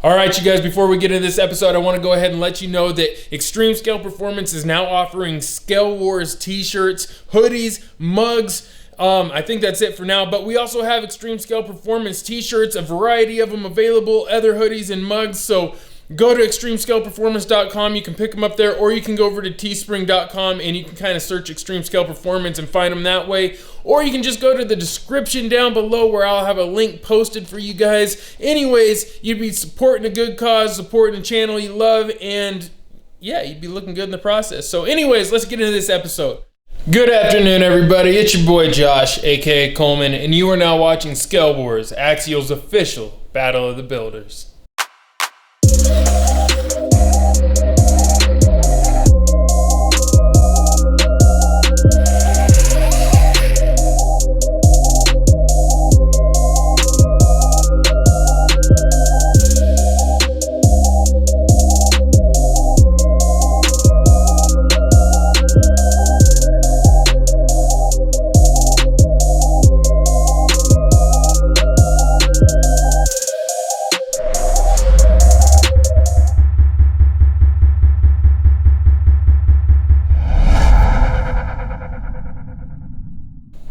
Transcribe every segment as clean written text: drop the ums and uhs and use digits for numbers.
All right, you guys, before we get into this episode, I want to go ahead and let you know that Extreme Scale Performance is now offering ScaleWars t-shirts, hoodies, mugs. I think that's it for now, but we also have Extreme Scale Performance t-shirts, a variety of them available, other hoodies and mugs. So go to extremescaleperformance.com. You can pick them up there, or you can go over to teespring.com and you can kind of search Extreme Scale Performance and find them that way. Or you can just go to the description down below where I'll have a link posted for you guys. Anyways, you'd be supporting a good cause, supporting a channel you love, and yeah, you'd be looking good in the process. So anyways, let's get into this episode. Good afternoon, everybody. It's your boy Josh, aka Coleman, and you are now watching ScaleWars, Axial's official Battle of the Builders.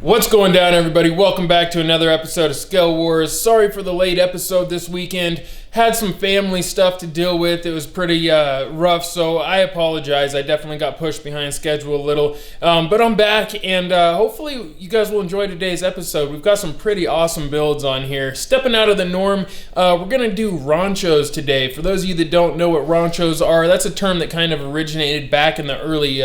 What's going down, everybody? Welcome back to another episode of ScaleWars. Sorry for the late episode this weekend. Had some family stuff to deal with. It was pretty rough, so I apologize. I definitely got pushed behind schedule a little. But I'm back, and hopefully you guys will enjoy today's episode. We've got some pretty awesome builds on here. Stepping out of the norm, we're going to do Ronchos today. For those of you that don't know what Ronchos are, that's a term that kind of originated back in the early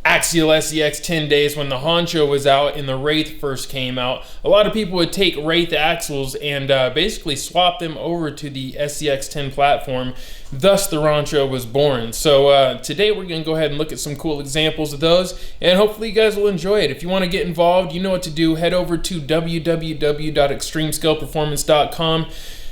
Axial SEX 10 days when the Honcho was out and the Wraith first came out. A lot of people would take Wraith axles and basically swap them over to the SEX 10 platform. Thus, the Wroncho was born. So today we're going to go ahead and look at some cool examples of those, and hopefully you guys will enjoy it. If you want to get involved, you know what to do. Head over to www.extremescaleperformance.com.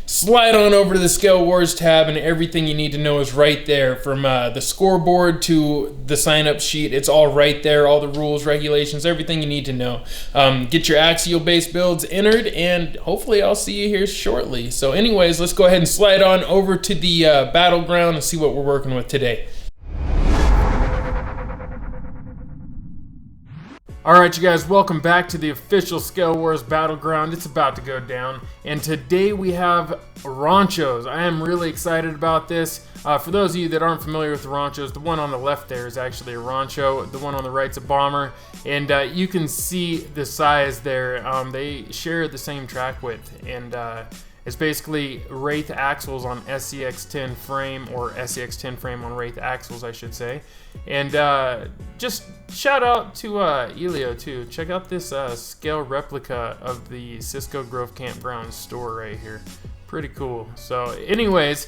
Slide on over to the ScaleWars tab, and everything you need to know is right there. From the scoreboard to the sign-up sheet, it's all right there. All the rules, regulations, everything you need to know. Get your Axial-based builds entered, and hopefully I'll see you here shortly. So anyways, let's go ahead and slide on over to the battleground and see what we're working with today. Alright, you guys, welcome back to the official ScaleWars Battleground. It's about to go down, and today we have Ronchos. I am really excited about this. For those of you that aren't familiar with the Ronchos, the one on the left there is actually a Wroncho, the one on the right's a Bomber, and you can see the size there. They share the same track width, and it's basically Wraith axles on SEX10 frame, or SEX10 frame on Wraith axles, I should say. And just shout out to Elio too. Check out this scale replica of the Cisco Grove Campground store right here. Pretty cool. So anyways,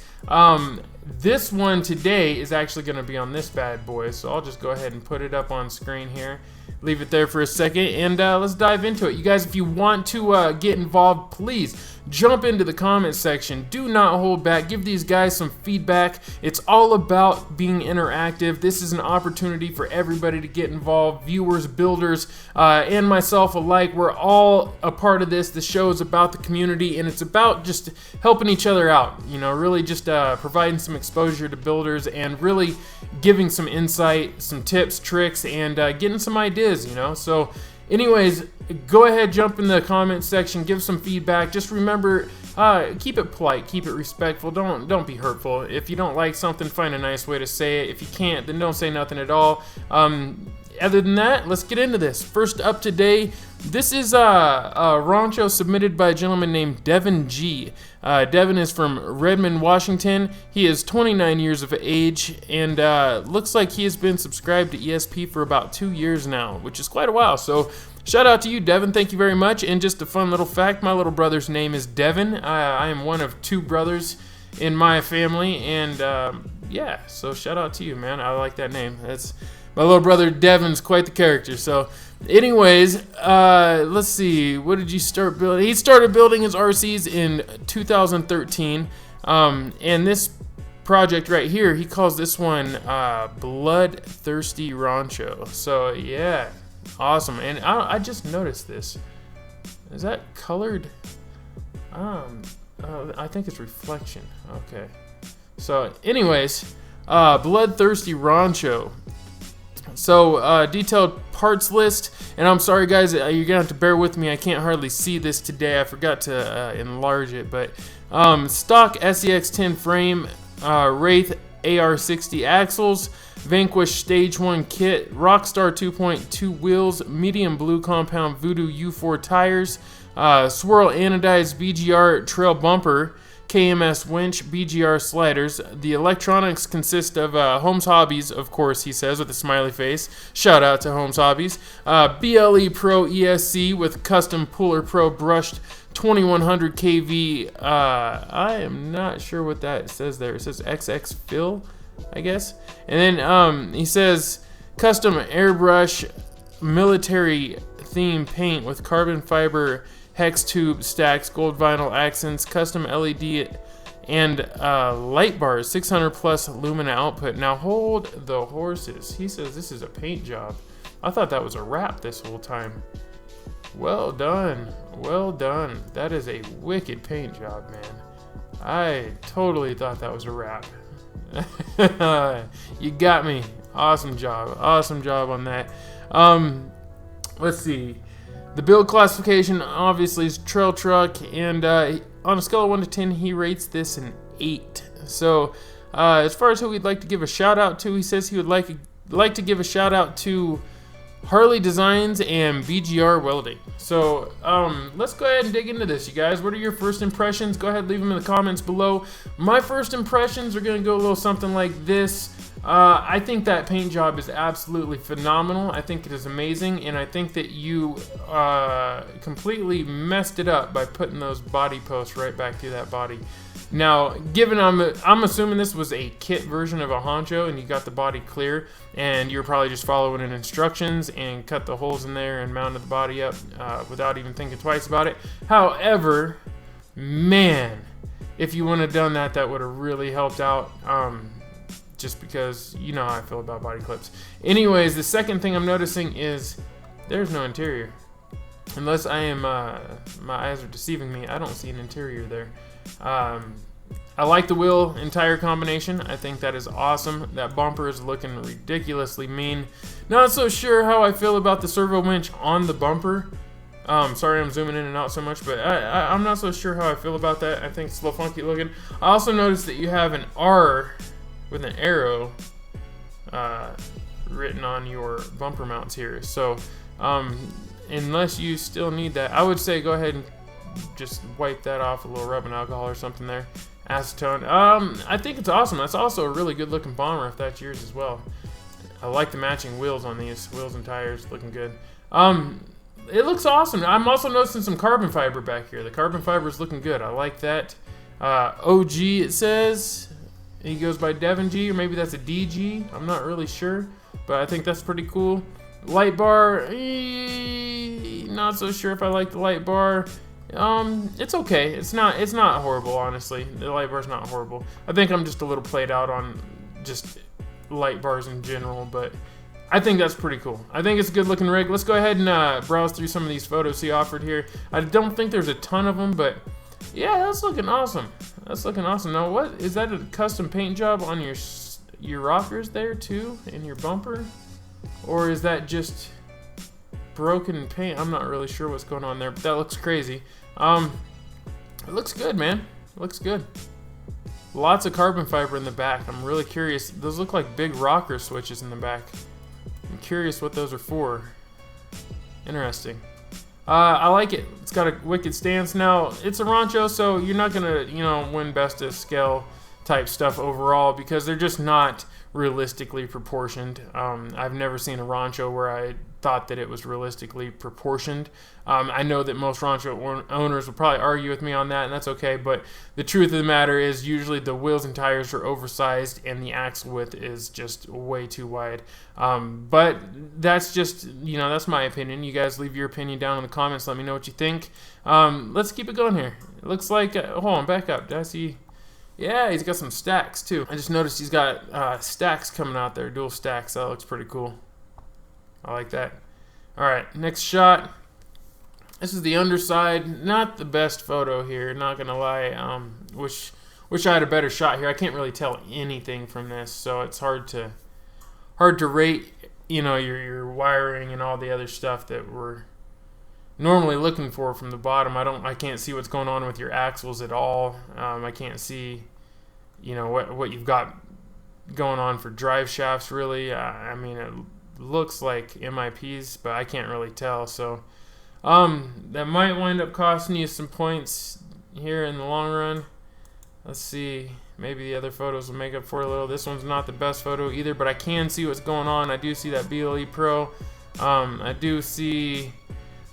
this one today is actually going to be on this bad boy. So I'll just go ahead and put it up on screen here. Leave it there for a second, and let's dive into it. You guys, if you want to get involved, please jump into the comment section. Do not hold back. Give these guys some feedback. It's all about being interactive. This is an opportunity for everybody to get involved. Viewers, builders, and myself alike. We're all a part of this. The show is about the community, and it's about just helping each other out. You know, really just providing some exposure to builders and really giving some insight, some tips, tricks, and getting some ideas, you know. So anyways, go ahead, jump in the comment section, give some feedback. Just remember, keep it polite, keep it respectful. Don't be hurtful. If you don't like something, find a nice way to say it. If you can't, then don't say nothing at all. Other than that, let's get into this. First up today, this is a Wroncho submitted by a gentleman named Devin Gee. Devin is from Redmond, Washington. He is 29 years of age, and looks like he has been subscribed to ESP for about 2 years now, which is quite a while. So shout out to you, Devin. Thank you very much. And just a fun little fact, my little brother's name is Devin. I am one of 2 brothers in my family, and yeah, so shout out to you, man. I like that name. That's my little brother Devin's quite the character. So anyways, let's see, what did you start building? He started building his RCs in 2013, and this project right here, he calls this one Bloodthirsty Wroncho. So yeah, awesome. And I just noticed this. Is that colored? I think it's reflection. Okay. So, anyways, bloodthirsty Wroncho. So, detailed parts list, and I'm sorry guys, you're gonna have to bear with me. I can't hardly see this today. I forgot to enlarge it, but stock SEX10 frame, Wraith AR60 axles, Vanquish Stage 1 kit, Rockstar 2.2 wheels, medium blue compound Voodoo U4 tires, Swirl anodized BGR trail bumper, KMS winch, BGR sliders. The electronics consist of Holmes Hobbies, of course, he says with a smiley face. Shout out to Holmes Hobbies. BLE Pro ESC with custom Puller Pro brushed 2100 kV. I am not sure what that says there. It says XX fill, I guess. And then he says custom airbrush military theme paint with carbon fiber hex tube stacks, gold vinyl accents, custom LED and light bars, 600 plus lumina output. Now hold the horses. He says this is a paint job. I thought that was a wrap this whole time. Well done. Well done. That is a wicked paint job, man. I totally thought that was a wrap. You got me. Awesome job. Awesome job on that. Let's see. The build classification obviously is trail truck, and on a scale of 1 to 10, he rates this an 8. So as far as who we'd like to give a shout out to, he says he would like to give a shout out to Harley Designs and BGR Welding. So let's go ahead and dig into this, you guys. What are your first impressions? Go ahead, leave them in the comments below. My first impressions are gonna go a little something like this. I think that paint job is absolutely phenomenal. I think it is amazing, and I think that you completely messed it up by putting those body posts right back through that body. Now, given I'm assuming this was a kit version of a Honcho, and you got the body clear, and you're probably just following in instructions and cut the holes in there and mounted the body up without even thinking twice about it. However, man, if you wouldn't have done that, that would have really helped out. Just because you know how I feel about body clips. Anyways, the second thing I'm noticing is there's no interior. Unless I am, my eyes are deceiving me, I don't see an interior there. I like the wheel and tire combination. I think that is awesome. That bumper is looking ridiculously mean. Not so sure how I feel about the servo winch on the bumper. Sorry I'm zooming in and out so much, but I'm not so sure how I feel about that. I think it's a little funky looking. I also noticed that you have an R with an arrow written on your bumper mounts here. So unless you still need that, I would say go ahead and just wipe that off with a little rubbing alcohol or something there. Acetone. I think it's awesome. That's also a really good looking bomber if that's yours as well. I like the matching wheels on these. Wheels and tires looking good. It looks awesome. I'm also noticing some carbon fiber back here. The carbon fiber is looking good. I like that. OG it says. He goes by Devin Gee, or maybe that's a DG. I'm not really sure, but I think that's pretty cool. Light bar, not so sure if I like the light bar. It's okay. It's not horrible, honestly. The light bar's not horrible. I think I'm just a little played out on just light bars in general, but I think that's pretty cool. I think it's a good looking rig. Let's go ahead and browse through some of these photos he offered here. I don't think there's a ton of them, but yeah, that's looking awesome. That's looking awesome. Now, what is that, a custom paint job on your rockers there too, and your bumper, or is that just broken paint? I'm not really sure what's going on there, but that looks crazy. It looks good, man. It looks good. Lots of carbon fiber in the back. I'm really curious. Those look like big rocker switches in the back. I'm curious what those are for. Interesting. I like it. It's got a wicked stance. Now, it's a Wroncho, so you're not gonna, win best of scale type stuff overall because they're just not realistically proportioned. I've never seen a Wroncho where I thought that it was realistically proportioned. I know that most Wroncho owners will probably argue with me on that, and that's okay, but the truth of the matter is usually the wheels and tires are oversized and the axle width is just way too wide. But that's just, that's my opinion. You guys leave your opinion down in the comments. Let me know what you think. Let's keep it going here. It looks like, hold on, back up. Did I see? Yeah, he's got some stacks too. I just noticed he's got stacks coming out there, dual stacks. That looks pretty cool. I like that. All right, next shot. This is the underside. Not the best photo here, not gonna lie. Wish I had a better shot here. I can't really tell anything from this, so it's hard to rate, you know, your wiring and all the other stuff that we're normally looking for from the bottom. I can't see what's going on with your axles at all. I can't see, you know, what you've got going on for drive shafts really. I mean, it looks like MIPs, but I can't really tell. So that might wind up costing you some points here in the long run. Let's see, maybe the other photos will make up for it a little. This one's not the best photo either, but I can see what's going on. I do see that BLE Pro. I do see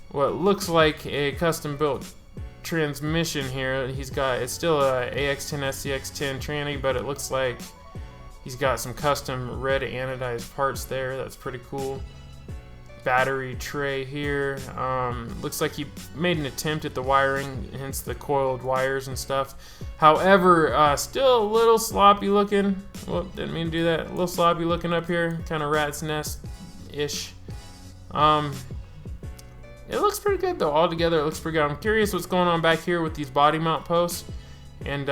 what looks like a custom built transmission here. It's still a AX10 SCX10 tranny, but it looks like he's got some custom red anodized parts there. That's pretty cool. Battery tray here. Looks like he made an attempt at the wiring, hence the coiled wires and stuff. However, still a little sloppy looking. Whoop, didn't mean to do that. A little sloppy looking up here, kind of rat's nest-ish. It looks pretty good though. Altogether, it looks pretty good. I'm curious what's going on back here with these body mount posts and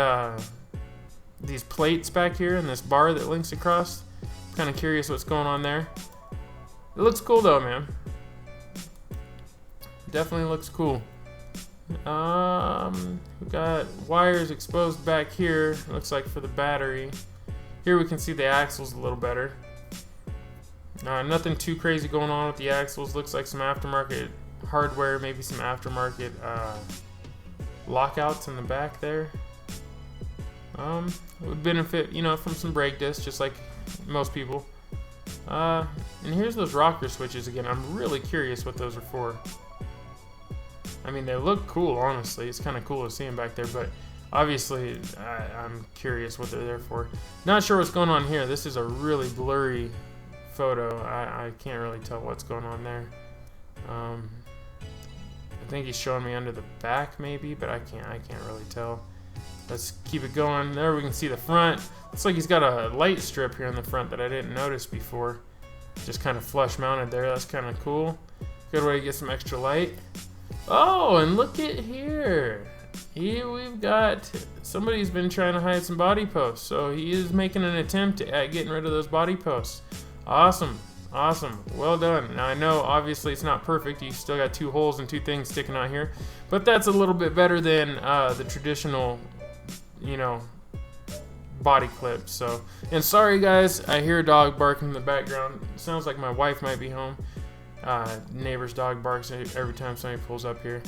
these plates back here and this bar that links across. Kind of curious what's going on there. It looks cool though, man. Definitely looks cool. We got wires exposed back here. Looks like for the battery. Here we can see the axles a little better. Nothing too crazy going on with the axles. Looks like some aftermarket hardware, maybe some aftermarket lockouts in the back there. Would benefit, you know, from some brake discs, just like most people. And here's those rocker switches again. I'm really curious what those are for. I mean, they look cool, honestly. It's kind of cool to see them back there, but obviously I'm curious what they're there for. Not sure what's going on here. This is a really blurry photo. I can't really tell what's going on there. I think he's showing me under the back maybe, but I can't really tell. Let's keep it going. There we can see the front. Looks like he's got a light strip here in the front that I didn't notice before. Just kind of flush mounted there. That's kind of cool. Good way to get some extra light. Oh, and look at here. Here we've got somebody's been trying to hide some body posts. So he is making an attempt at getting rid of those body posts. Awesome. Awesome. Well done. Now I know obviously it's not perfect. You still got two holes and two things sticking out here. But that's a little bit better than the traditional, you know, body clips. So, and sorry guys, I hear a dog barking in the background. It sounds like my wife might be home. Neighbor's dog barks every time somebody pulls up here.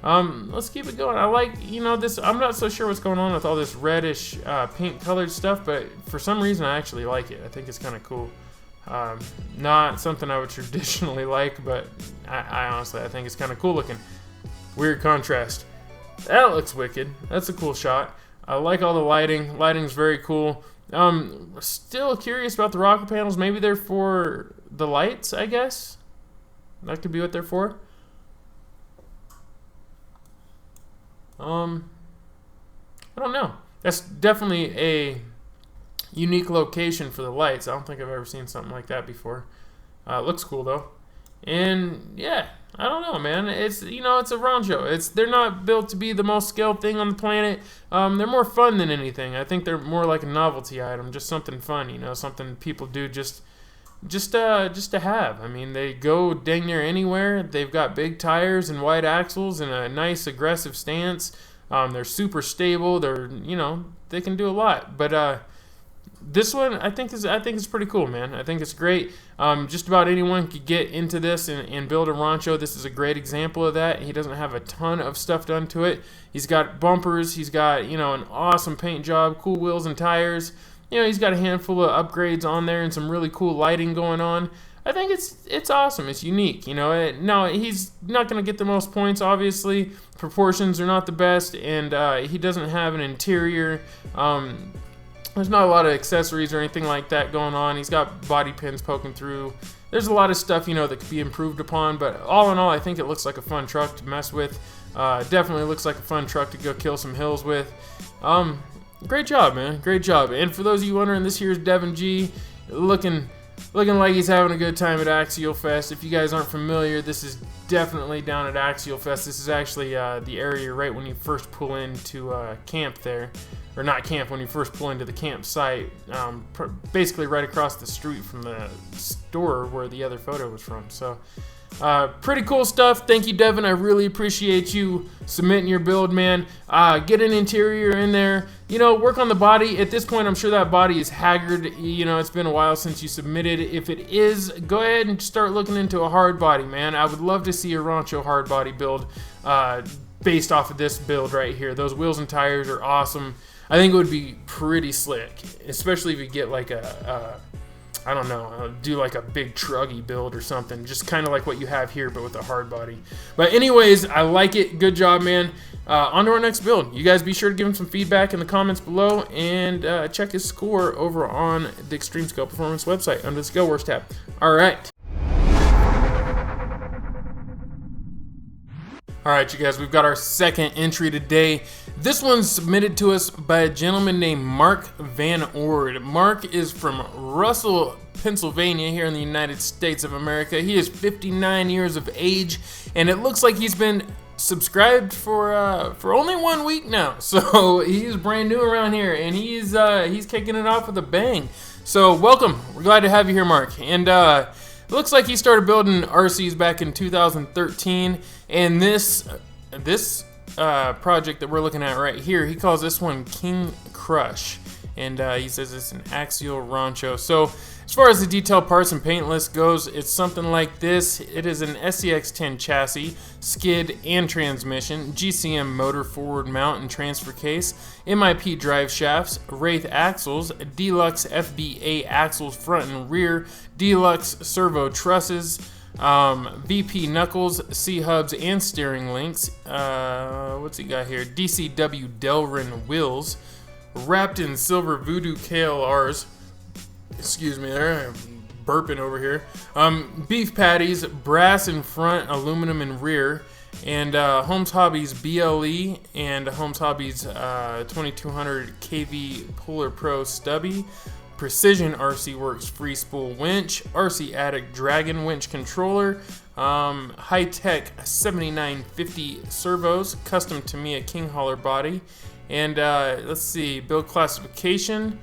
Let's keep it going. I like, you know, this. I'm not so sure what's going on with all this reddish pink colored stuff, but for some reason I actually like it. I think it's kind of cool. Not something I would traditionally like, but I honestly, I think it's kind of cool looking. Weird contrast. That looks wicked. That's a cool shot. I like all the lighting. Lighting's very cool. Still curious about the rocker panels. Maybe they're for the lights, I guess. That could be what they're for. I don't know. That's definitely a unique location for the lights. I don't think I've ever seen something like that before. It looks cool though. And yeah, I don't know, man. It's, you know, it's a Wroncho. They're not built to be the most scaled thing on the planet. They're more fun than anything. I think they're more like a novelty item, just something fun, you know, something people do just to have. I mean, they go dang near anywhere. They've got big tires and wide axles and a nice aggressive stance. They're super stable. They're, you know, they can do a lot. But this one, I think is pretty cool, man. I think it's great. Just about anyone could get into this and build a Wroncho. This is a great example of that. He doesn't have a ton of stuff done to it. He's got bumpers. He's got, you know, an awesome paint job, cool wheels and tires. You know, he's got a handful of upgrades on there and some really cool lighting going on. I think it's awesome. It's unique. You know, now he's not going to get the most points, obviously. Proportions are not the best, and he doesn't have an interior. There's not a lot of accessories or anything like that going on. He's got body pins poking through. There's a lot of stuff, you know, that could be improved upon. But all in all, I think it looks like a fun truck to mess with. Definitely looks like a fun truck to go kill some hills with. Great job, man. Great job. And for those of you wondering, this here's Devin Gee looking Looking like he's having a good time at Axial Fest. If you guys aren't familiar, this is definitely down at Axial Fest. This is actually the area right when you first pull into camp there. Or not camp, when you first pull into the campsite. Basically right across the street from the store where the other photo was from. So, pretty cool stuff. Thank you, Devin. I really appreciate you submitting your build, man. Get an interior in there. You know, work on the body. At this point, I'm sure that body is haggard. You know, it's been a while since you submitted. If it is, go ahead and start looking into a hard body, man. I would love to see a Wroncho hard body build based off of this build right here. Those wheels and tires are awesome. I think it would be pretty slick, especially if you get like I don't know, do like a big truggy build or something, just kind of like what you have here, but with a hard body. But anyways, I like it. Good job, man. On to our next build. You guys be sure to give him some feedback in the comments below, and check his score over on the Extreme Scale Performance website under the ScaleWars tab. All right. All right, you guys, we've got our second entry today. This one's submitted to us by a gentleman named Mark Van Ord. Mark is from Russell, Pennsylvania, here in the United States of America. He is 59 years of age, and it looks like he's been subscribed for only 1 week now. So he's brand new around here, and he's kicking it off with a bang. So welcome. We're glad to have you here, Mark. And it looks like he started building RCs back in 2013, and this project that we're looking at right here, he calls this one King Crush, and he says it's an Axial Wroncho. So as far as the detailed parts and paint list goes, it's something like this. It is an SCX-10 chassis, skid and transmission, GCM motor forward mount and transfer case, MIP drive shafts, Wraith axles, deluxe FBA axles front and rear, deluxe servo trusses, VP knuckles, C-hubs, and steering links. What's he got here? DCW Delrin wheels, wrapped in silver Voodoo KLRs. Excuse me there, I'm burping over here. Beef patties, brass in front, aluminum in rear, and Holmes Hobbies BLE and Holmes Hobbies 2200 KV Polar Pro stubby. Precision RC Works free spool winch, RC Addict Dragon winch controller, high-tech 7950 servos, custom Tamiya King Hauler body, and let's see, build classification,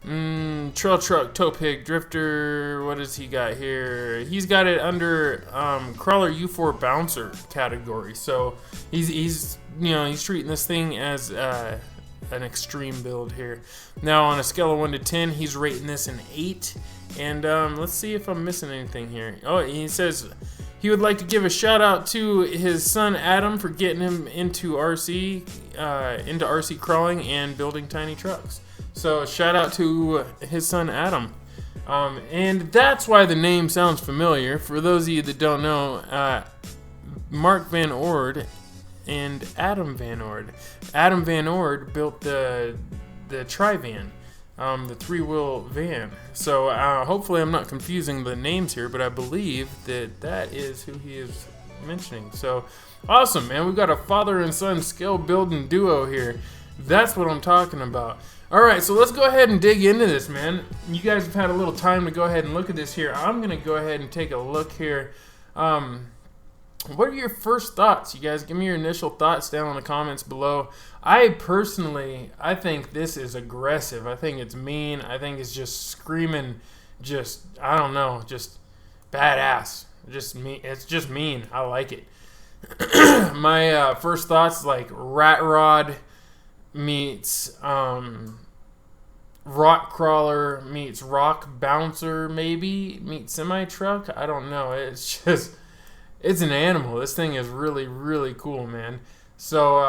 trail truck, tow pig, drifter. What does he got here? He's got it under crawler U4 bouncer category. So he's treating this thing as an extreme build here. Now on a scale of 1 to 10, he's rating this an 8. And let's see if I'm missing anything here. Oh, he says he would like to give a shout out to his son Adam for getting him into RC crawling and building tiny trucks. So shout out to his son Adam. And that's why the name sounds familiar. For those of you that don't know, Mark Van Ord and Adam Van Ord. Adam Van Ord built the Tri-Van, the 3-wheel van. So hopefully I'm not confusing the names here, but I believe that is who he is mentioning. So awesome, man. We've got a father and son scale building duo here. That's what I'm talking about. All right, so let's go ahead and dig into this, man. You guys have had a little time to go ahead and look at this here. I'm gonna go ahead and take a look here. What are your first thoughts? You guys give me your initial thoughts down in the comments below. I think this is aggressive. I think it's mean. I think it's just screaming, I don't know, just badass. Just mean. It's just mean. I like it. My first thoughts, like Rat Rod meets Rock Crawler meets Rock Bouncer, maybe meets Semi Truck. I don't know. It's an animal. This thing is really, really cool, man. So,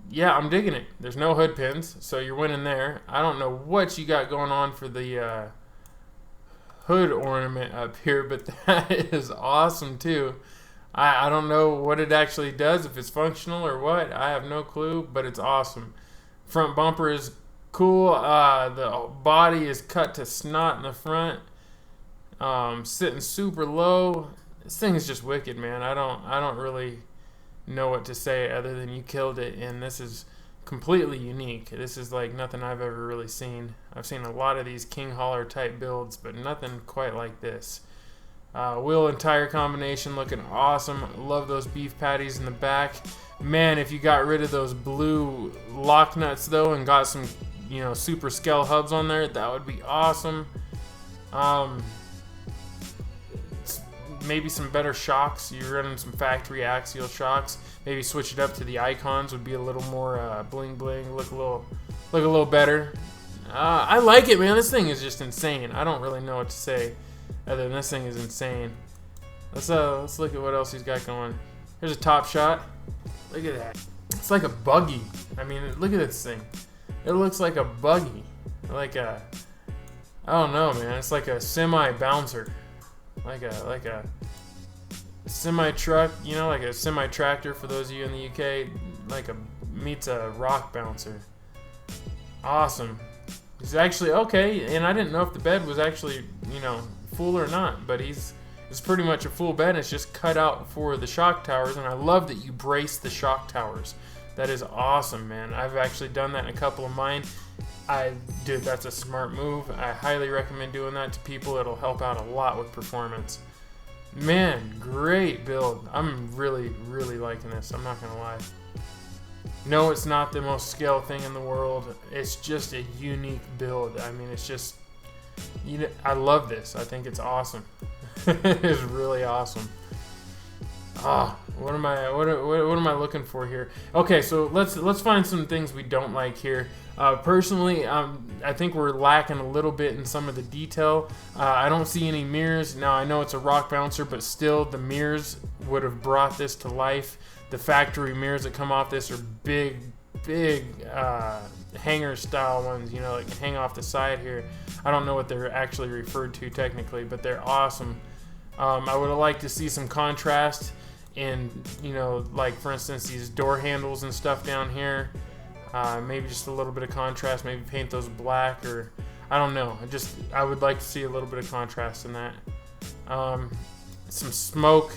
yeah, I'm digging it. There's no hood pins, so you're winning there. I don't know what you got going on for the hood ornament up here, but that is awesome, too. I don't know what it actually does, if it's functional or what. I have no clue, but it's awesome. Front bumper is cool. The body is cut to snot in the front. Sitting super low. This thing is just wicked, man. I don't really know what to say other than you killed it, and this is completely unique. This is like nothing I've ever really seen. I've seen a lot of these king hauler type builds, but nothing quite like this. Wheel and tire combination looking awesome. Love those beef patties in the back. Man, if you got rid of those blue lock nuts though and got some, you know, super scale hubs on there, that would be awesome. Maybe some better shocks. You're running some factory Axial shocks. Maybe switch it up to the icons. Would be a little more bling bling. Look a little better. I like it, man. This thing is just insane. I don't really know what to say other than this thing is insane. Let's look at what else he's got going. Here's a top shot. Look at that. It's like a buggy. I mean, look at this thing. It looks like a buggy. Like a, I don't know, man. It's like a semi bouncer. Like a semi truck, you know, like a semi tractor for those of you in the UK, like meets a rock bouncer. Awesome. He's actually okay, and I didn't know if the bed was actually, you know, full or not, but it's pretty much a full bed. It's just cut out for the shock towers, and I love that you brace the shock towers. That is awesome, man. I've actually done that in a couple of mine. Dude, that's a smart move. I highly recommend doing that to people. It'll help out a lot with performance. Man, great build. I'm really, really liking this. I'm not gonna lie. No, it's not the most scale thing in the world. It's just a unique build. I mean, it's just, you know, I love this. I think it's awesome. It is really awesome. What am I looking for here? Okay, so let's find some things we don't like here. Personally, I think we're lacking a little bit in some of the detail. I don't see any mirrors. Now, I know it's a rock bouncer, but still, the mirrors would have brought this to life. The factory mirrors that come off this are big hanger style ones, you know, like hang off the side here. I don't know what they're actually referred to technically, but they're awesome. I would have liked to see some contrast in, you know, like for instance these door handles and stuff down here. Maybe just a little bit of contrast. Maybe paint those black, or I don't know. I would like to see a little bit of contrast in that. Some smoke.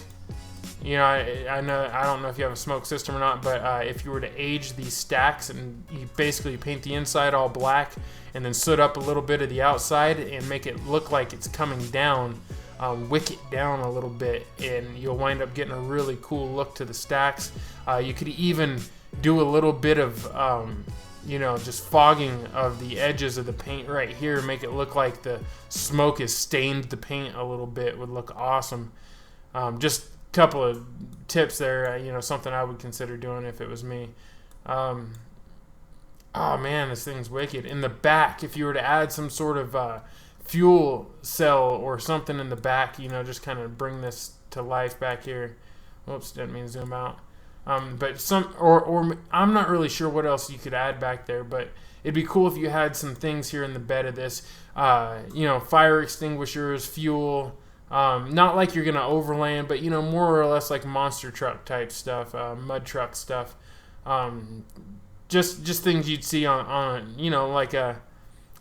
You know, I don't know if you have a smoke system or not, but if you were to age these stacks and you basically paint the inside all black and then soot up a little bit of the outside and make it look like it's coming down, wick it down a little bit, and you'll wind up getting a really cool look to the stacks. You could even do a little bit of you know, just fogging of the edges of the paint right here, make it look like the smoke has stained the paint a little bit. Would look awesome. Just couple of tips there, you know, something I would consider doing if it was me. Oh man, this thing's wicked. In the back, if you were to add some sort of fuel cell or something in the back, you know, just kind of bring this to life back here. Whoops, didn't mean to zoom out. But or I'm not really sure what else you could add back there, but it'd be cool if you had some things here in the bed of this, you know, fire extinguishers, fuel. Not like you're gonna overland, but you know, more or less like monster truck type stuff, mud truck stuff. Just things you'd see on you know, like a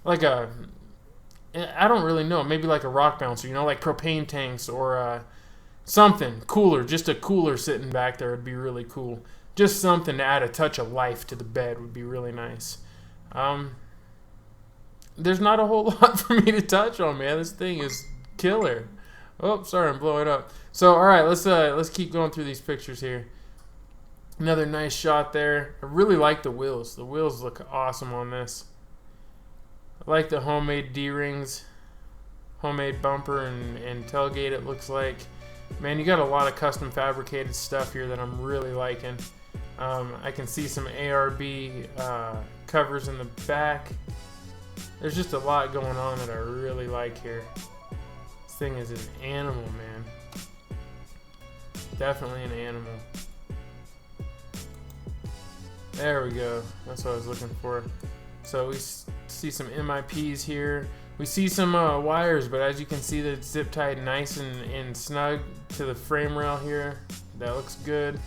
I don't really know, maybe like a rock bouncer, you know, like propane tanks or something cooler. Just a cooler sitting back there would be really cool. Just something to add a touch of life to the bed would be really nice. There's not a whole lot for me to touch on, man. This thing is killer. Oh, sorry, I'm blowing up. So, all right, let's keep going through these pictures here. Another nice shot there. I really like the wheels. The wheels look awesome on this. I like the homemade D-rings, homemade bumper and tailgate, it looks like. Man, you got a lot of custom fabricated stuff here that I'm really liking. I can see some ARB covers in the back. There's just a lot going on that I really like here. This thing is an animal, man. Definitely an animal. There we go. That's what I was looking for. So we see some MIPs here. We see some wires, but as you can see, that it's zip tied nice and snug to the frame rail here. That looks good.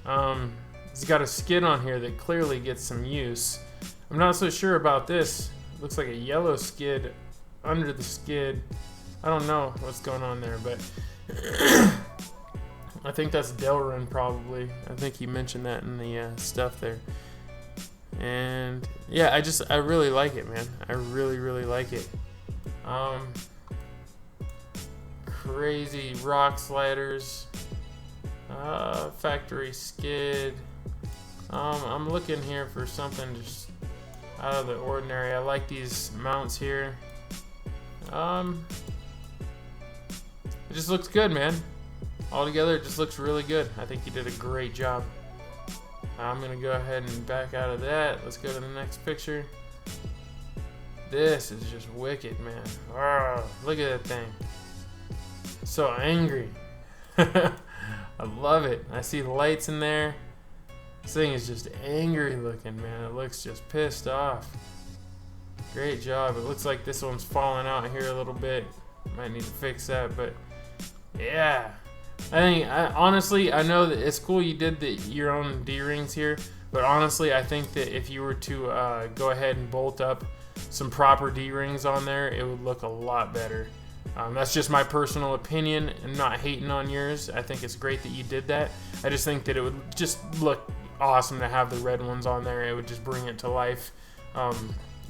It's got a skid on here that clearly gets some use. I'm not so sure about this. It looks like a yellow skid under the skid. I don't know what's going on there, but I think that's Delrin probably. I think he mentioned that in the stuff there. And yeah, I really like it, man. I really like it. Crazy rock sliders, factory skid. I'm looking here for something just out of the ordinary. I like these mounts here. It just looks good, man. Altogether, it just looks really good. I think he did a great job. I'm gonna go ahead and back out of that. Let's go to the next picture. This is just wicked, man. Oh, look at that thing. So angry. I love it. I see the lights in there. This thing is just angry looking, man. It looks just pissed off. Great job. It looks like this one's falling out here a little bit. Might need to fix that, but yeah. Honestly, I know that it's cool you did your own D-rings here, but honestly, I think that if you were to go ahead and bolt up some proper D-rings on there, it would look a lot better. That's just my personal opinion. I'm not hating on yours. I think it's great that you did that. I just think that it would just look awesome to have the red ones on there. It would just bring it to life.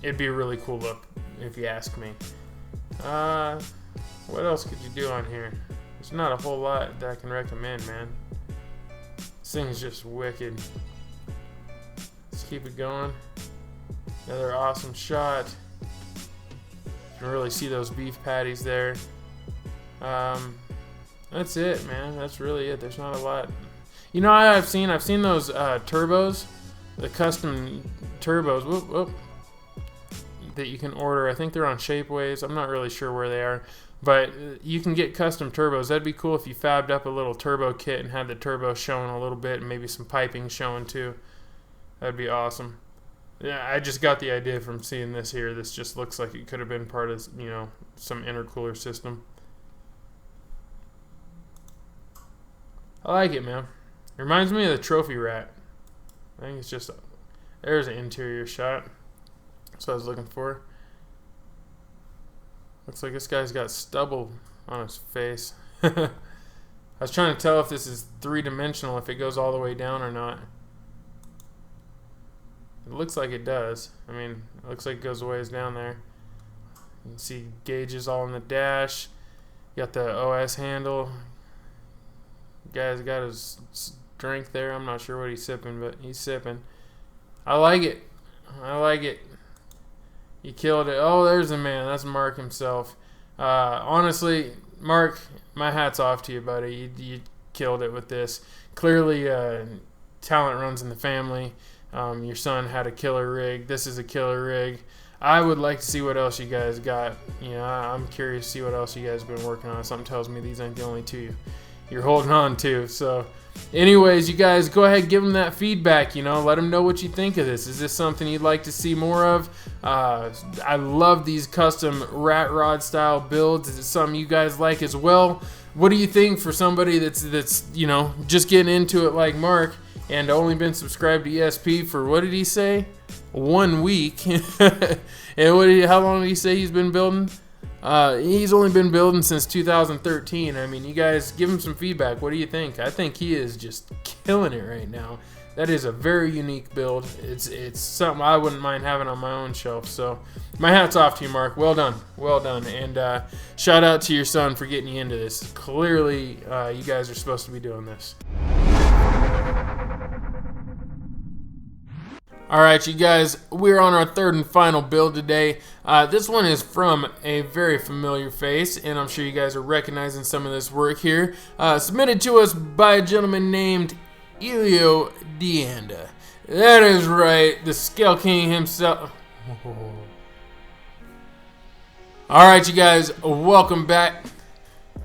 It'd be a really cool look, if you ask me. What else could you do on here? There's not a whole lot that I can recommend, man. This thing's just wicked. Let's keep it going. Another awesome shot. You can really see those beef patties there. That's it, man. That's really it. There's not a lot. You know, I've seen those turbos, the custom turbos. Whoop, whoop, that you can order. I think they're on Shapeways. I'm not really sure where they are, but you can get custom turbos. That'd be cool if you fabbed up a little turbo kit and had the turbo showing a little bit and maybe some piping showing too. That'd be awesome. Yeah, I just got the idea from seeing this here. This just looks like it could have been part of, you know, some intercooler system. I like it, man. It reminds me of the trophy rat. I think it's just there's an interior shot. That's what I was looking for. Looks like this guy's got stubble on his face. I was trying to tell if this is three-dimensional, if it goes all the way down or not. It looks like it does. I mean, it looks like it goes a ways down there. You can see gauges all in the dash. You got the OS handle. Guy's got his drink there. I'm not sure what he's sipping, but he's sipping. I like it. I like it. You killed it. Oh, there's the man. That's Mark himself. Honestly, Mark, my hat's off to you, buddy. You killed it with this. Clearly, talent runs in the family. Your son had a killer rig. This is a killer rig. I would like to see what else you guys got. You know, I'm curious to see what else you guys have been working on. Something tells me these ain't the only two you're holding on to. So anyways, you guys go ahead, give them that feedback, you know, let them know what you think of this. Is this something you'd like to see more of? I love these custom rat rod style builds. Is it something you guys like as well? What do you think for somebody that's you know, just getting into it like Mark and only been subscribed to ESP for, what did he say, 1 week? And how long did he say he's been building? He's only been building since 2013. I mean, you guys give him some feedback. What do you think? I think he is just killing it right now. That is a very unique build. It's something I wouldn't mind having on my own shelf. So my hat's off to you, Mark. Well done. Well done. And shout out to your son for getting you into this. Clearly, you guys are supposed to be doing this. Alright, you guys, we're on our third and final build today. This one is from a very familiar face, and I'm sure you guys are recognizing some of this work here. Submitted to us by a gentleman named Elio DeAnda. That is right, the Scale King himself. Alright, you guys, welcome back.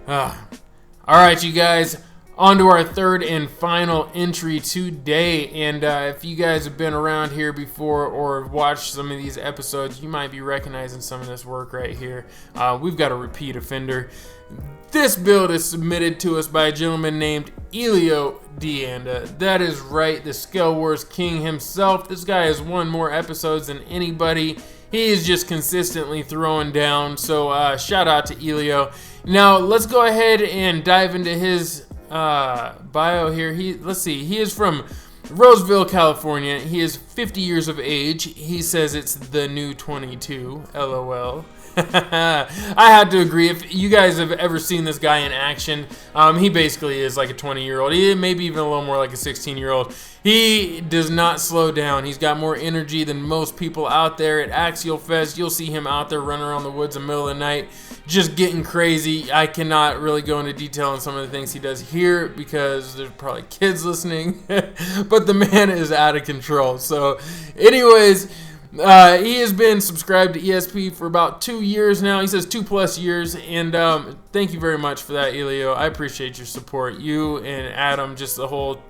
Alright, you guys. On to our third and final entry today, and if you guys have been around here before or watched some of these episodes, you might be recognizing some of this work right here. We've got a repeat offender. This build is submitted to us by a gentleman named Elio DiAnda. That is right, the ScaleWars king himself. This guy has won more episodes than anybody. He is just consistently throwing down, so shout out to Elio. Now, let's go ahead and dive into his bio here. Let's see, he is from Roseville, California. He is 50 years of age. He says it's the new 22. LOL. I had to agree. If you guys have ever seen this guy in action, he basically is like a 20-year-old. He maybe even a little more like a 16-year-old. He does not slow down. He's got more energy than most people out there. At Axial Fest, you'll see him out there running around the woods in the middle of the night, just getting crazy. I cannot really go into detail on some of the things he does here because there's probably kids listening, but the man is out of control. So anyways, he has been subscribed to ESP for about 2 years now. He says 2+ years, and thank you very much for that, Elio. I appreciate your support. You and Adam, just the whole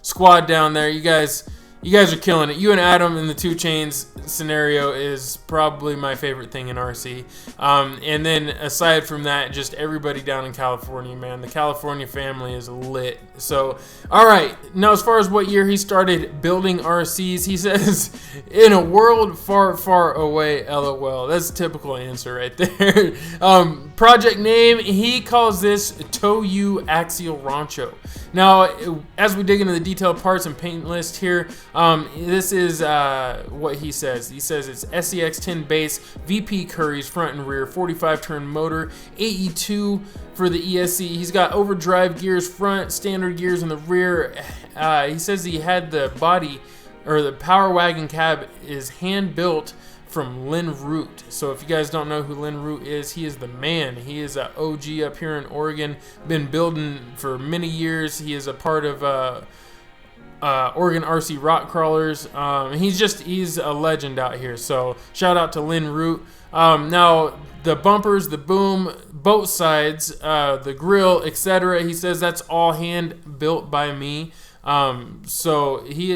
squad down there. You guys are killing it. You and Adam in the 2 Chainz scenario is probably my favorite thing in RC. And then aside from that, just everybody down in California, man. The California family is lit. So, all right. Now, as far as what year he started building RCs, he says, in a world far, far away, LOL. That's a typical answer right there. Project name, he calls this Toyu Axial Wroncho. Now, as we dig into the detailed parts and paint list here, this is what he says. He says it's SCX10 base, VP Curries front and rear, 45 turn motor, AE2 for the ESC. He's got overdrive gears front, standard gears in the rear. He says he had the body, or the Power Wagon cab is hand built from Lynn Root. So if you guys don't know who Lynn Root is, he is the man. He is an OG up here in Oregon, been building for many years. He is a part of Oregon RC Rock Crawlers. He's a legend out here. So shout out to Lynn Root. Now the bumpers, the boom, both sides, the grill, etc. He says that's all hand built by me. So he,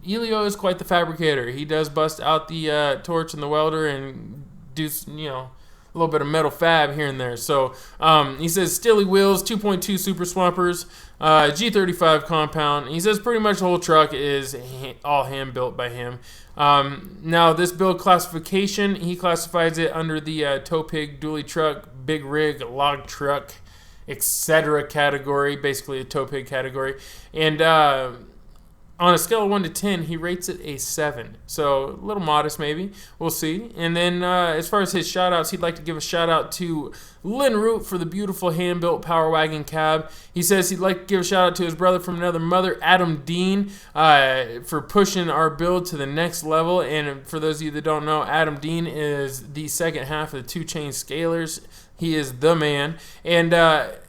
Elio is quite the fabricator. He does bust out the torch and the welder and do, a little bit of metal fab here and there. So he says Stilly wheels, 2.2 Super Swampers, G35 compound. He says pretty much the whole truck is all hand built by him. Now this build classification, he classifies it under the tow pig, dually truck, big rig, log truck, etc. category, basically a tow pig category. And on a scale of 1 to 10, he rates it a 7. So a little modest maybe. We'll see. And then as far as his shout-outs, he'd like to give a shout-out to Lynn Root for the beautiful hand-built Power Wagon cab. He says he'd like to give a shout-out to his brother from another mother, Adam Dean, for pushing our build to the next level. And for those of you that don't know, Adam Dean is the second half of the 2 Chainz Scalers. He is the man. And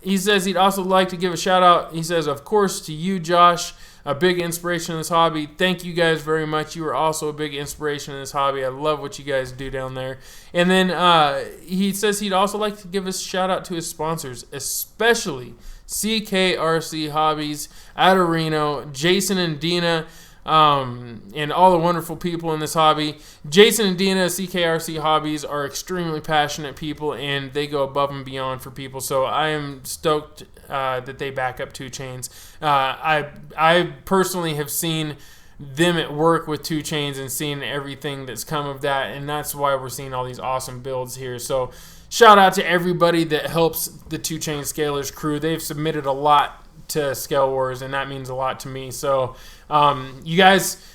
he says he'd also like to give a shout-out, he says, of course, to you, Josh. A big inspiration in this hobby. Thank you guys very much. You are also a big inspiration in this hobby. I love what you guys do down there. And then he says he'd also like to give a shout out to his sponsors, especially CKRC Hobbies out of Reno, Jason and Dina, and all the wonderful people in this hobby. Jason and Dina, CKRC Hobbies, are extremely passionate people, and they go above and beyond for people. So I am stoked that they back up 2 Chainz. I personally have seen them at work with 2 Chainz and seen everything that's come of that, and that's why we're seeing all these awesome builds here. So shout out to everybody that helps the 2 Chainz Scalers crew. They've submitted a lot to ScaleWars, and that means a lot to me. So you guys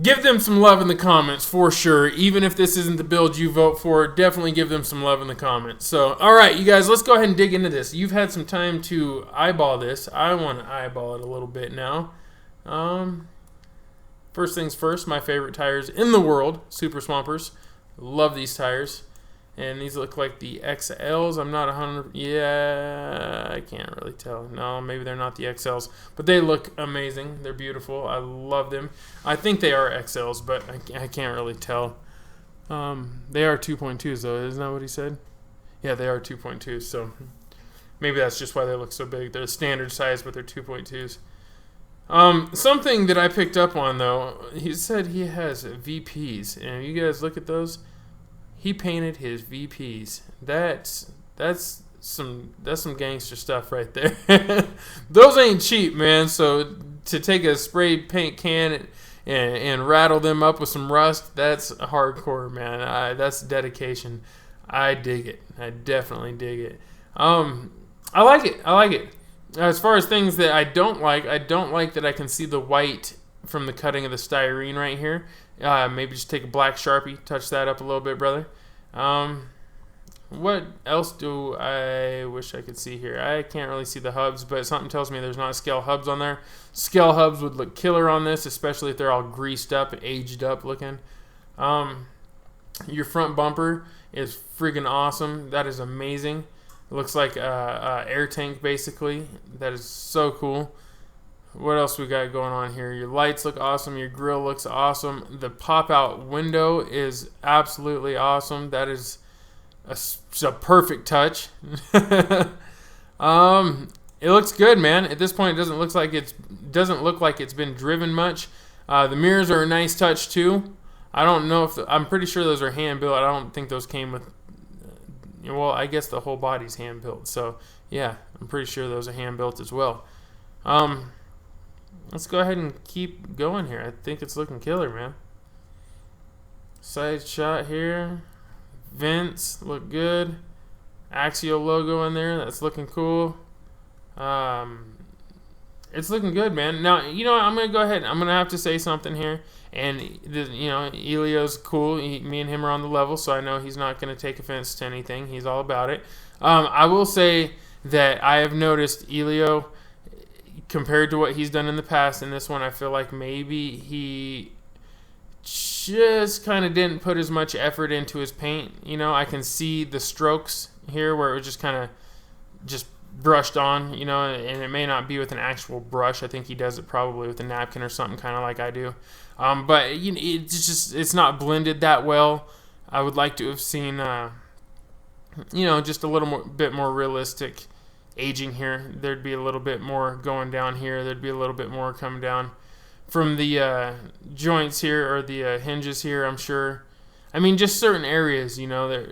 give them some love in the comments for sure. Even if this isn't the build you vote for, definitely give them some love in the comments. So, all right, you guys, let's go ahead and dig into this. You've had some time to eyeball this. I want to eyeball it a little bit now. First things first, my favorite tires in the world, Super Swampers. Love these tires. And these look like the XLs. I'm not 100. Yeah, I can't really tell. No, maybe they're not the XLs, but they look amazing. They're beautiful. I love them. I think they are XLs, but I can't really tell. They are 2.2s though. Isn't that what he said? Yeah, they are 2.2s. So maybe that's just why they look so big. They're standard size, but they're 2.2s. Something that I picked up on though, he said he has VPs, and you guys look at those. He painted his VPs. That's some gangster stuff right there. Those ain't cheap, man. So to take a spray paint can and rattle them up with some rust, that's hardcore, man. That's dedication. I dig it. I definitely dig it. I like it. As far as things that I don't like that I can see the white from the cutting of the styrene right here. Maybe just take a black Sharpie, touch that up a little bit, brother. What else do I wish I could see here? I can't really see the hubs, but something tells me there's not scale hubs on there. Scale hubs would look killer on this, especially if they're all greased up, aged up looking. Your front bumper is freaking awesome. That is amazing. It looks like a air tank, basically. That is so cool. What else we got going on here? Your lights look awesome. Your grill looks awesome. The pop-out window is absolutely awesome. That is a perfect touch. It looks good, man. At this point, it doesn't look like it's been driven much. The mirrors are a nice touch too. I don't know if I'm pretty sure those are hand built. I don't think those came with. Well, I guess the whole body's hand built. So yeah, I'm pretty sure those are hand built as well. Let's go ahead and keep going here. I think it's looking killer, man. Side shot here. Vents look good. Axial logo in there. That's looking cool. It's looking good, man. Now, you know what? I'm going to go ahead. I'm going to have to say something here. And, you know, Elio's cool. Me and him are on the level, so I know he's not going to take offense to anything. He's all about it. I will say that I have noticed Elio, compared to what he's done in the past, in this one, I feel like maybe he just kind of didn't put as much effort into his paint. You know, I can see the strokes here where it was just kind of just brushed on, you know, and it may not be with an actual brush. I think he does it probably with a napkin or something, kind of like I do. But you know, it's not blended that well. I would like to have seen, you know, just a little bit more realistic aging here. There'd be a little bit more going down here. There'd be a little bit more coming down from the joints here, or the hinges here, I'm sure. I mean, just certain areas, you know.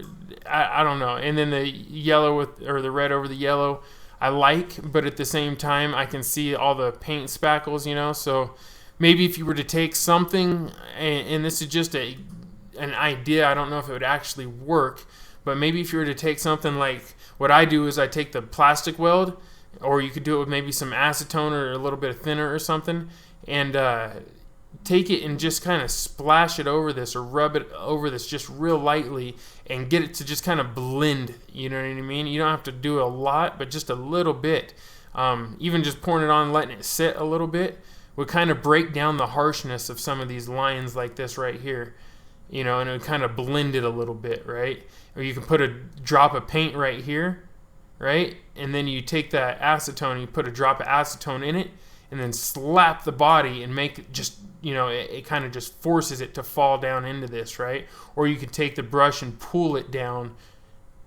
I don't know. And then the yellow or the red over the yellow, I like, but at the same time, I can see all the paint spackles, you know. So maybe if you were to take something, and this is just an idea, I don't know if it would actually work, but maybe if you were to take something like what I do is I take the plastic weld, or you could do it with maybe some acetone or a little bit of thinner or something, and take it and just kind of splash it over this, or rub it over this just real lightly, and get it to just kind of blend. You know what I mean? You don't have to do a lot, but just a little bit. Even just pouring it on and letting it sit a little bit would kind of break down the harshness of some of these lines like this right here. You know, and it would kind of blend it a little bit, right? Or you can put a drop of paint right here, right? And then you take that acetone and you put a drop of acetone in it, and then slap the body and make it just, you know, it kind of just forces it to fall down into this, right? Or you could take the brush and pull it down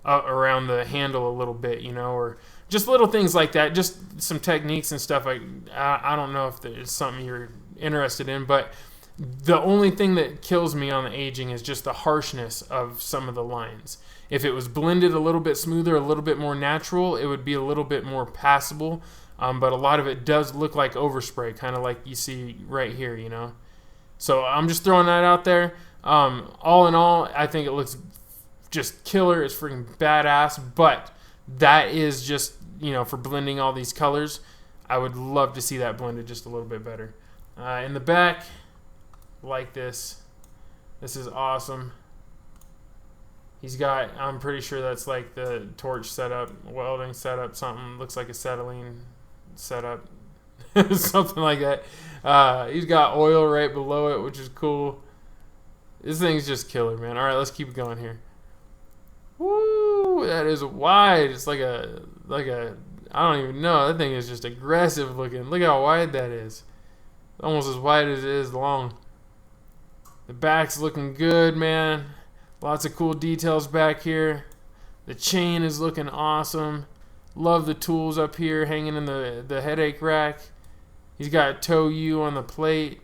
around the handle a little bit, you know, or just little things like that. Just some techniques and stuff. I don't know if there's something you're interested in, but the only thing that kills me on the aging is just the harshness of some of the lines. If it was blended a little bit smoother, a little bit more natural, it would be a little bit more passable. But a lot of it does look like overspray, kind of like you see right here, you know. So I'm just throwing that out there. All in all, I think it looks just killer. It's freaking badass. But that is just, you know, for blending all these colors. I would love to see that blended just a little bit better. In the back, like this. This is awesome. He's got, I'm pretty sure that's like the torch setup, welding setup, something. Looks like acetylene setup, something like that. He's got oil right below it, which is cool. This thing's just killer, man. All right, let's keep going here. Woo, that is wide. It's like a, I don't even know. That thing is just aggressive looking. Look how wide that is. Almost as wide as it is long. The back's looking good, man. Lots of cool details back here. The chain is looking awesome. Love the tools up here hanging in the headache rack. He's got toe U on the plate.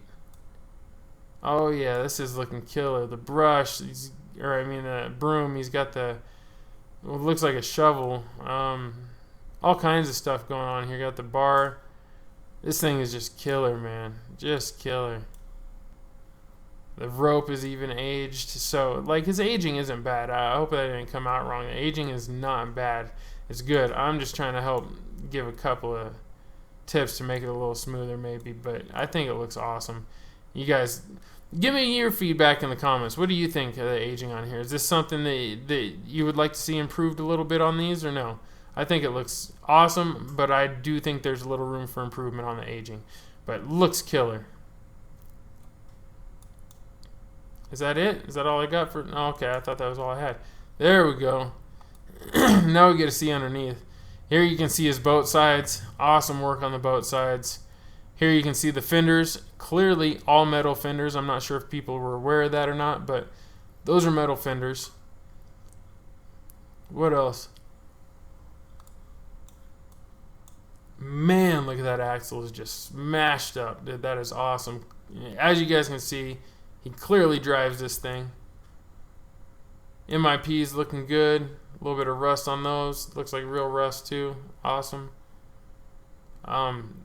Oh yeah, this is looking killer. The brush, the broom. He's got what looks like a shovel. All kinds of stuff going on here. Got the bar. This thing is just killer, man. Just killer. The rope is even aged. So, like, his aging isn't bad. I hope that didn't come out wrong. The aging is not bad. It's good. I'm just trying to help give a couple of tips to make it a little smoother maybe, but I think it looks awesome. You guys, give me your feedback in the comments. What do you think of the aging on here? Is this something that you would like to see improved a little bit on these, or no? I think it looks awesome, but I do think there's a little room for improvement on the aging. But looks killer. Is that it? Is that all I got for... Oh, okay, I thought that was all I had. There we go. Now we get to see underneath. Here you can see his boat sides. Awesome work on the boat sides. Here you can see the fenders. Clearly all metal fenders. I'm not sure if people were aware of that or not, but those are metal fenders. What else? Man, look at that axle. Is just smashed up. Dude, that is awesome. As you guys can see, he clearly drives this thing. MIP is looking good. A little bit of rust on those. Looks like real rust too. Awesome.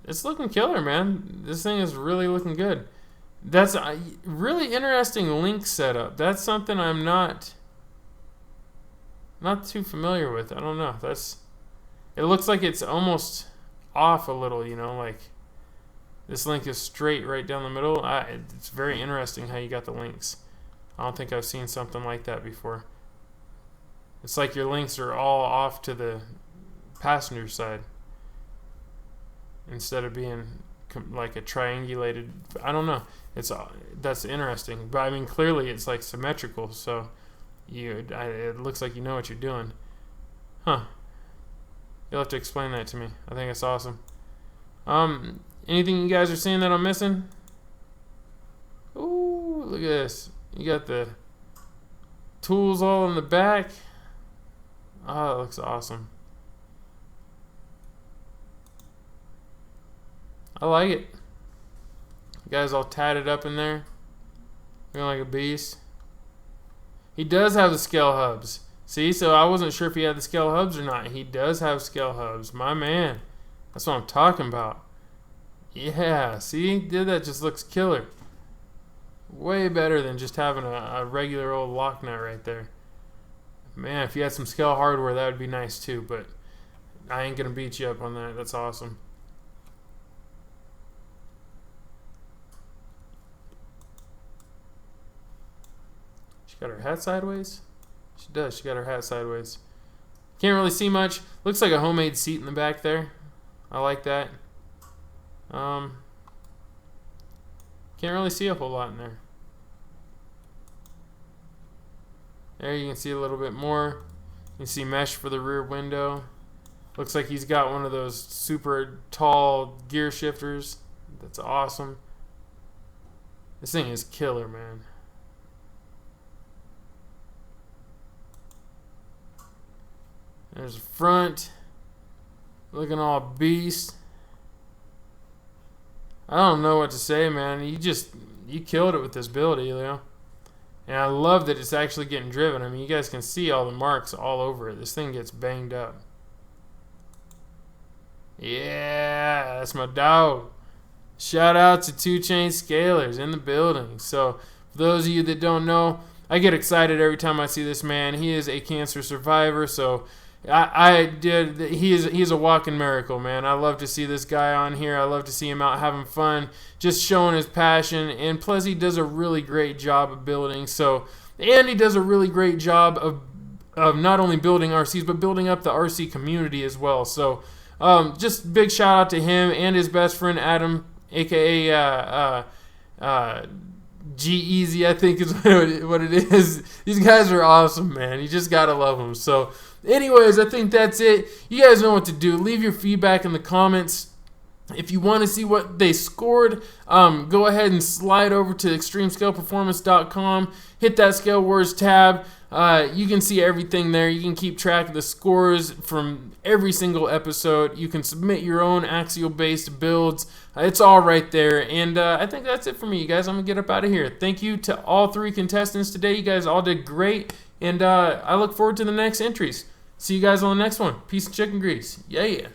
It's looking killer, man. This thing is really looking good. That's a really interesting link setup. That's something I'm not too familiar with. I don't know. It looks like it's almost off a little, you know, like this link is straight right down the middle. It's very interesting how you got the links. I don't think I've seen something like that before. It's like your links are all off to the passenger side instead of being like a triangulated. I don't know. That's interesting. But I mean, clearly it's like symmetrical, so it looks like you know what you're doing. Huh. You'll have to explain that to me. I think it's awesome. Anything you guys are seeing that I'm missing? Ooh, look at this. You got the tools all in the back. Oh, that looks awesome. I like it. The guy's all tatted up in there. Looking like a beast. He does have the scale hubs. See, so I wasn't sure if he had the scale hubs or not. He does have scale hubs. My man. That's what I'm talking about. Yeah, see? That just looks killer. Way better than just having a regular old lock nut right there. Man, if you had some scale hardware, that would be nice too, but I ain't going to beat you up on that. That's awesome. She got her hat sideways? She does. She got her hat sideways. Can't really see much. Looks like a homemade seat in the back there. I like that. Can't really see a whole lot in there. There you can see a little bit more. You can see mesh for the rear window. Looks like he's got one of those super tall gear shifters. That's awesome. This thing is killer, man. There's the front. Looking all beast. I don't know what to say, man. You killed it with this build, Elio. And I love that it's actually getting driven. I mean, you guys can see all the marks all over it. This thing gets banged up. Yeah, that's my dog. Shout out to 2 Chain Scalers in the building. So, for those of you that don't know, I get excited every time I see this man. He is a cancer survivor, so he is a walking miracle, man. I love to see this guy on here. I love to see him out having fun, just showing his passion, and plus he does a really great job of building. And he does a really great job of not only building RCs, but building up the RC community as well. So just big shout out to him and his best friend Adam, aka G-Easy, I think is what it is. These guys are awesome, man. You just gotta love them. So anyways, I think that's it. You guys know what to do. Leave your feedback in the comments. If you want to see what they scored, go ahead and slide over to extremescaleperformance.com. Hit that ScaleWars tab. You can see everything there. You can keep track of the scores from every single episode. You can submit your own Axial-based builds. It's all right there. And I think that's it for me, you guys. I'm going to get up out of here. Thank you to all 3 contestants today. You guys all did great. And I look forward to the next entries. See you guys on the next one. Peace and chicken grease. Yeah.